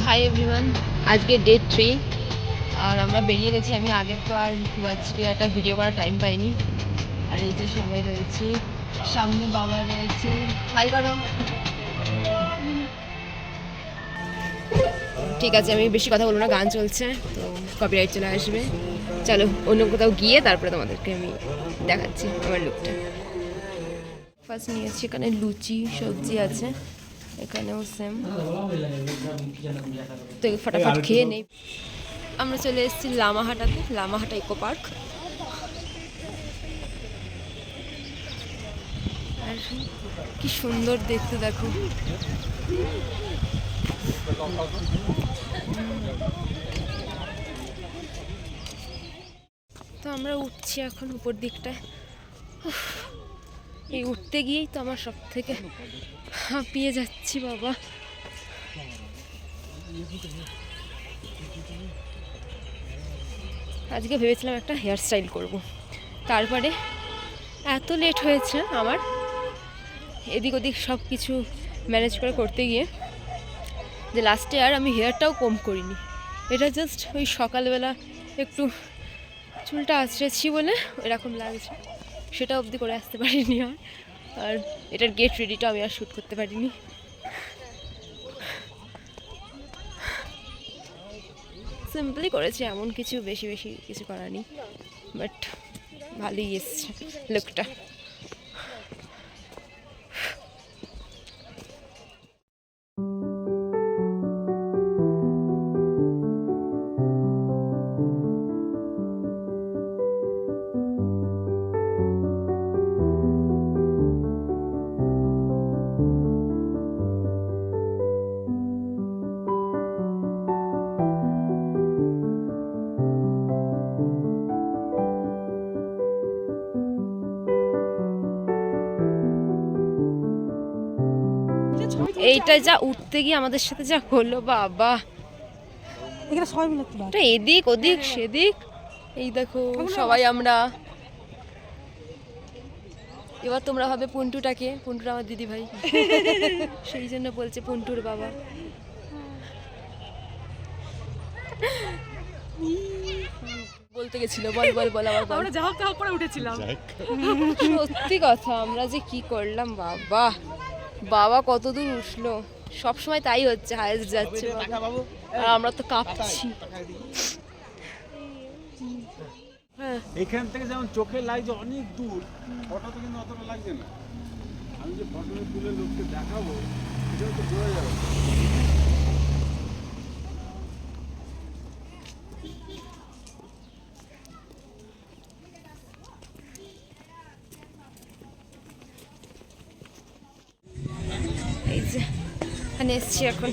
Hi everyone, আজকে day 3 আর আমরা বেরিয়ে গেছি। আমি আগে তো আর আজকে একটা ভিডিও করার টাইম পাইনি। আর এই যে সবাই রয়েছে, সামনে বাবা রয়েছে। হাই করো। ঠিক আছে, আমি বেশি কথা বলবো না, গান চলছে তো কপিরাইট চলে আসবে। চলো অন্য কোথাও গিয়ে তারপরে তোমাদেরকে আমি দেখাচ্ছি আমার লুকটা। ফার্স্ট নিয়েছি, এখানে লুচি সবজি আছে, এখানেও সেম। তো ফটাফট খেয়ে নেই। আমরা চলে এসেছি লামাহাটাতে, লামাহাটা ইকো পার্ক। আর কি সুন্দর দেখতে, দেখো। তো আমরা উঠছি এখন উপর দিকটায়। এই উঠতে গিয়েই তো আমার সব থেকে হাঁপিয়ে যাচ্ছি বাবা। আজকে ভেবেছিলাম একটা হেয়ার স্টাইল করব, তারপরে এত লেট হয়েছে আমার এদিক ওদিক সব কিছু ম্যানেজ করে করতে গিয়ে, যে লাস্টে আর আমি হেয়ারটাও কম করিনি। এটা জাস্ট ওই সকালবেলা একটু চুলটা আঁচড়েছি বলে এরকম লাগছে, সেটা অবধি করে আসতে পারিনি। আর এটার গেট রেডিটা আমি আর শ্যুট করতে পারিনি। সিম্পলি করেছি, এমন কিছু বেশি বেশি কিছু করার নেই, বাট ভালোই এসছে লুকটা। এইটা যা উঠতে গিয়ে আমাদের সাথে যা হলো বাবা, এদিক ওদিক সেদিক। এই দেখো সবাই আমরা। এবার তোমরা ভাবে পুন্টুটাকে, পুন্টুটা আমার দিদি ভাই, সেই জন্য বলছে পুন্টুর বাবা। বলতে গেছিল, বল বল বল আবার বল। আমরা যাও তাও করে উঠেছিলাম। সত্যি কথা, আমরা যে কি করলাম বাবা, বাবা কত দূর উঠলো। সবসময় তাই হচ্ছে, হায়েস্ট যাচ্ছে আর আমরা তো কাঁপছি। হ্যাঁ, এখান থেকে যেমন চোখে লাগছে অনেক দূর, ফটোতে কিন্তু অতটা লাগছে না। আমি যে ফটো তুলে লোককে দেখাবো সেটাও তো বোঝা যাবে। এই যে এখানে এসছি এখন।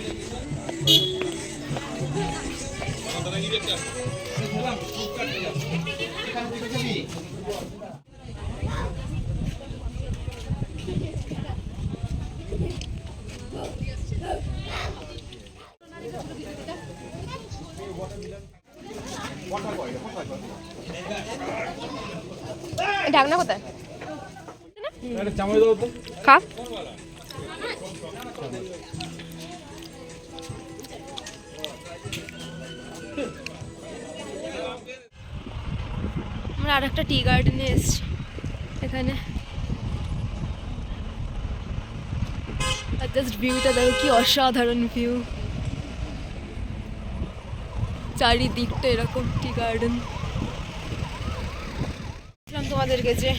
ঢাকনা কোথায়? খা। আমরা আর একটা টি গার্ডেনে এসছি। এখানে জাস্ট ভিউটা দেখো, কি অসাধারণ ভিউ। চারিদিকটা এরকম টি গার্ডেন। তোমাদেরকে যে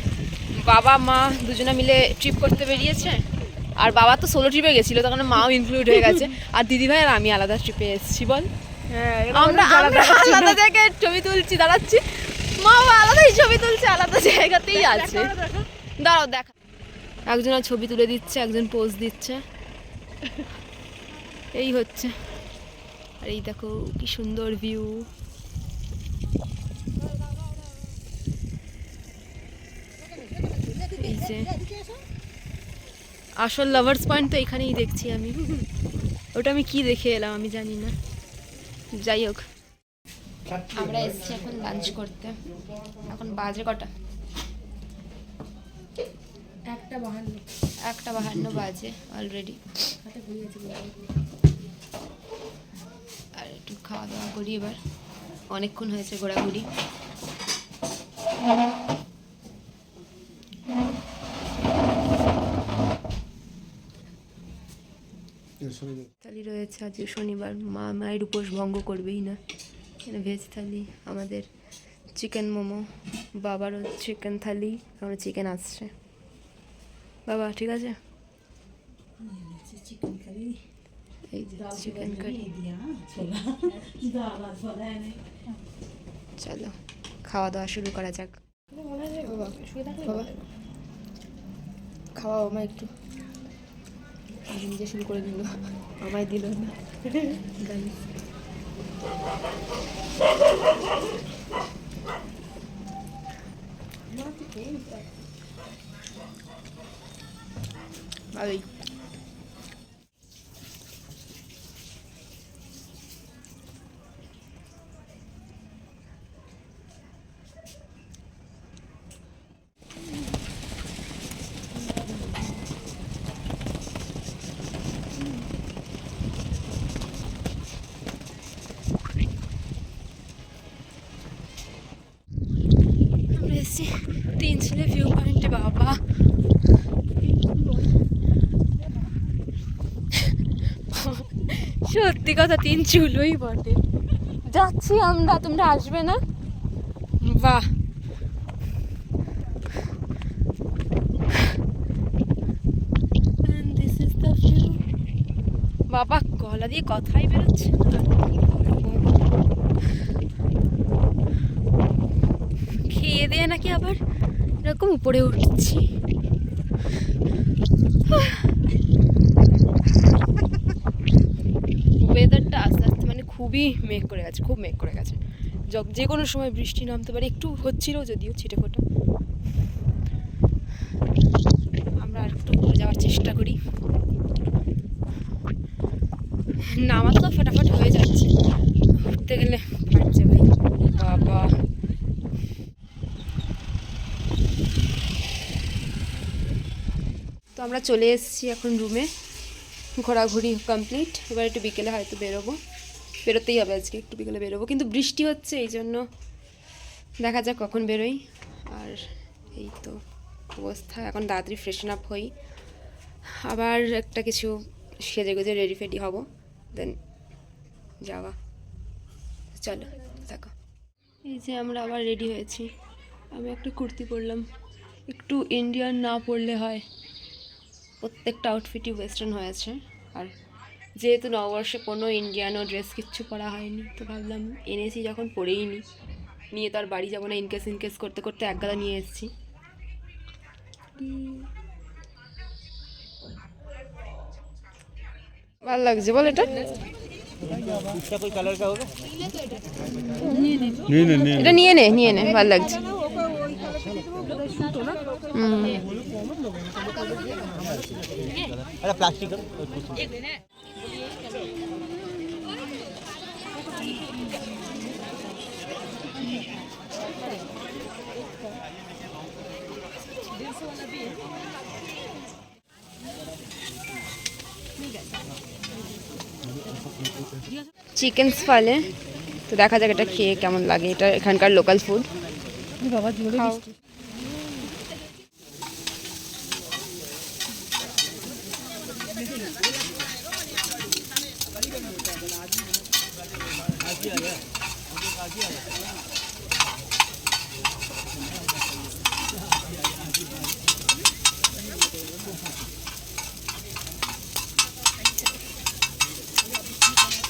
বাবা মা দুজনে মিলে ট্রিপ করতে বেরিয়েছে, আর বাবা তো সোলো ট্রিপে গেছিলো, তখন মাও ইনক্লুড হয়ে গেছে, আর দিদিভাই আর আমি আলাদা ট্রিপে এসেছি। বল, আমরা আলাদা জায়গায় ছবি তুলছি, দাঁড়াচ্ছি, মা আলাদাই ছবি তুলছে, আলাদা জায়গাতেই আছে। দাঁড়াও দেখা, একজন আর ছবি তুলে দিচ্ছে, একজন পোজ দিচ্ছে, এই হচ্ছে। আর এই দেখো কি সুন্দর ভিউ। এই যে আসল লাভার্স পয়েন্ট তো এখানেই দেখছি আমি। ওটা আমি কি দেখে এলাম আমি জানি না, যাই হোক। আমরা এসেছি এখন লাঞ্চ করতে। এখন বাজে কটা? 1:52 বাজে অলরেডি। খাওয়া দাওয়া করি এবার, অনেকক্ষণ হয়েছে ঘোরাঘুরি। থালি রয়েছে, আজকে শনিবার, মা মায়ের উপোস ভঙ্গ করবেই না। এখানে ভেজ থালি, আমাদের চিকেন মোমো, বাবারও চিকেন থালি, আমার চিকেন আসছে। বাবা ঠিক আছে, এই যে চিকেন কারি। চলো খাওয়া দাওয়া শুরু করা যাক। বাবা বাবা খাওয়া মা একটু, নিজে শুরু করে দিল, আমায় দিল না। ভালোই। আমরা এসেছি তিন ছেলে ভিউ পয়েন্টে। বাবা সত্যি কথা, তিন চুলোই বটে। যাচ্ছি আমরা, তোমরা আসবে না? বাহ, বাবা গলা দিয়ে কথাই বেরোচ্ছে না। খেয়ে দিয়ে নাকি আবার এরকম উপরে উঠছি। ওয়েদারটা আস্তে আস্তে মানে খুবই মেঘ করে গেছে, খুব মেঘ করে গেছে। যে কোনো সময় বৃষ্টি নামতে পারে, একটু হচ্ছিল যদিও ছিটে ফোটা। আমরা আর একটু উপরে যাওয়ার চেষ্টা করি। নামা তো ফটাফট হয়ে যাচ্ছে, উঠতে গেলে ফাটছে ভাই। বাবা তো আমরা চলে এসেছি এখন রুমে, ঘোরাঘুরি কমপ্লিট। এবার একটু বিকেলে হয়তো বেরোবো, বেরোতেই হবে আজকে, একটু বিকেলে বেরোবো, কিন্তু বৃষ্টি হচ্ছে এই জন্য দেখা যাক কখন বেরোই। আর এই তো অবস্থা, এখন তাড়াতাড়ি ফ্রেশন আপ হই, আবার একটা কিছু সেজে গুজে রেডি ফেডি হব, দেন যাওয়া। চলো দেখো, এই যে আমরা আবার রেডি হয়েছি। আমি একটা কুর্তি পরলাম, একটু ইন্ডিয়ান না পরলে হয়, প্রত্যেকটা আউটফিটই ওয়েস্টার্ন হয়েছে। আর যেহেতু নববর্ষে কোনো ইন্ডিয়ানও ড্রেস কিচ্ছু পরা হয়নি, তো ভাবলাম এনেছি যখন পরেই নি, নিয়ে তো আর বাড়ি যাবো না। ইনকেস করতে করতে এক গাদা নিয়ে এসেছি। ভালো লাগছে বল এটা? এটা নিয়ে নে, ভালো লাগছে। প্লাস্টিক চিকেন স্পালে, তো দেখা যাক এটা খেয়ে কেমন লাগে। এটা এখানকার লোকাল ফুড। খাও।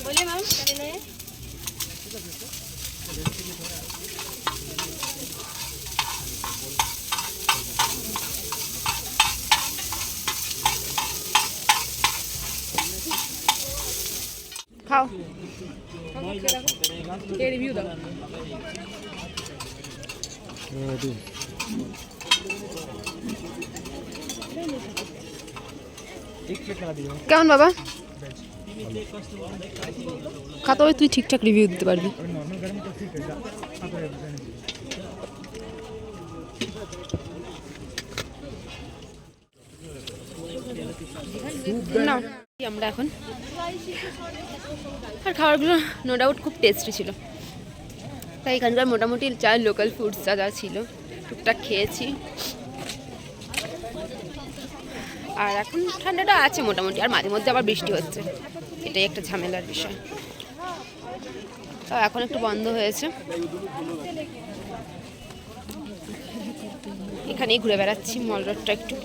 बोलिए मैम क्या लेना है? खाओ, ये रिव्यू दो। কেমন বাবা? খাতা হয়, তুই ঠিকঠাক রিভিউ দিতে পারবি। না আমরা এখন আর খাবারগুলো নো ডাউট খুব টেস্টি ছিল, তাই এখানকার মোটামুটি যা লোকাল ফুডস যা যা ছিল টুকটাক খেয়েছি। আর এখন ঠান্ডাটা আছে মোটামুটি, আর মাঝে মধ্যে আবার বৃষ্টি হচ্ছে, এটাই একটা ঝামেলার বিষয়। তাও এখন একটু বন্ধ হয়েছে, এখানেই ঘুরে বেড়াচ্ছি মল রোডটা একটু।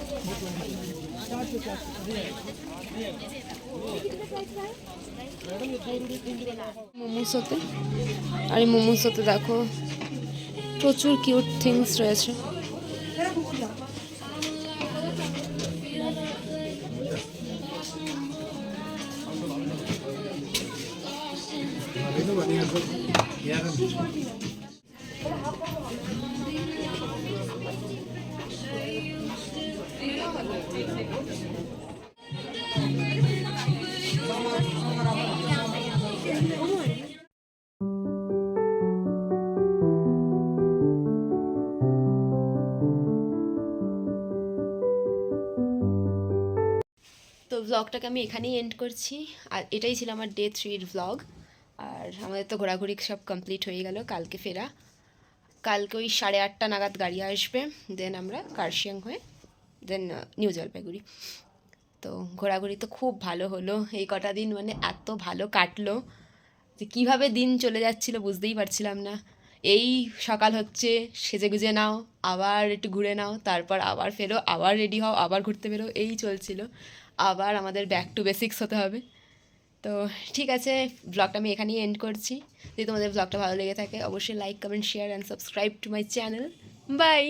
মোমোসোতে, আর এই মোমোসোতে দেখো প্রচুর কিউট থিংস রয়েছে। তো ব্লগটাকে আমি এখানেই এন্ড করছি, আর এটাই ছিল আমার ডে 3-র ব্লগ। আর আমাদের তো ঘোরাঘুরি সব কমপ্লিট হয়ে গেল, কালকে ফেরা। কালকে ওই 8:30 নাগাদ গাড়ি আসবে, দেন আমরা কার্শিয়াং হয়ে দেন নিউ জলপাইগুড়ি। তো ঘোরাঘুরি তো খুব ভালো হলো, এই কটা দিন মানে এত ভালো কাটলো যে কীভাবে দিন চলে যাচ্ছিল বুঝতেই পারছিলাম না। এই সকাল হচ্ছে, সেজে গুজে নাও, আবার একটু ঘুরে নাও, তারপর আবার ফেরো, আবার রেডি হও, আবার ঘুরতে বেরো, এই চলছিল। আবার আমাদের ব্যাক টু বেসিক্স হতে হবে। তো ঠিক আছে, ব্লগটা আমি এখানেই এন্ড করছি। যদি তোমাদের ব্লগটা ভালো লেগে থাকে অবশ্যই like, comment, share and subscribe to my channel. By.